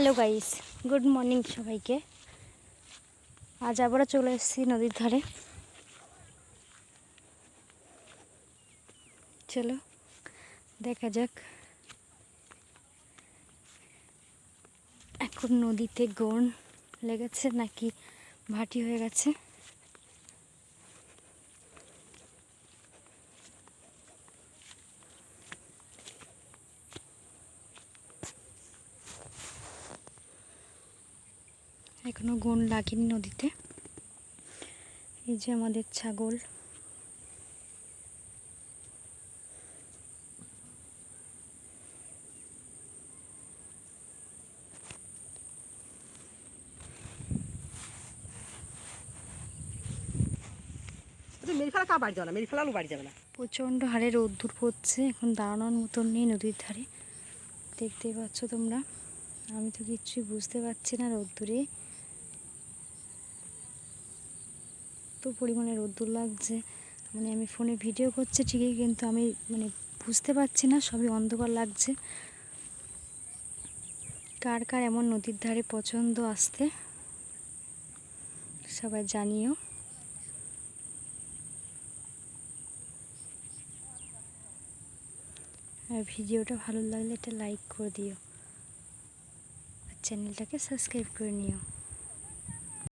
Hello guys, good morning সবাইকে। আজ আবারও চলে এসেছি নদীর ধারে। চলো দেখা যাক এখন নদীতে গন লেগেছে নাকি ভাটি হয়ে গেছে। এখনো গন লাগেনি নদীতে। এই যে আমাদের ছাগল, প্রচণ্ড হারে রোদ্দুর পড়ছে, এখন দাঁড়ানোর মতন নেই নদীর ধারে। দেখতেই পাচ্ছ তোমরা, আমি তো কিচ্ছুই বুঝতে পারছি না রোদ্দুরে এত পরিমাণে রোদ্দুর লাগছে। আমি ফোনে ভিডিও করছি ঠিকই, কিন্তু আমি বুঝতে পারছি না, সবই অন্ধকার লাগছে। কার কার এমন নদীর ধারে পছন্দ আসতে সবাই জানিও। আর ভিডিওটা ভালো লাগলে একটা লাইক করে দিও আর চ্যানেলটাকে সাবস্ক্রাইব করে নিও।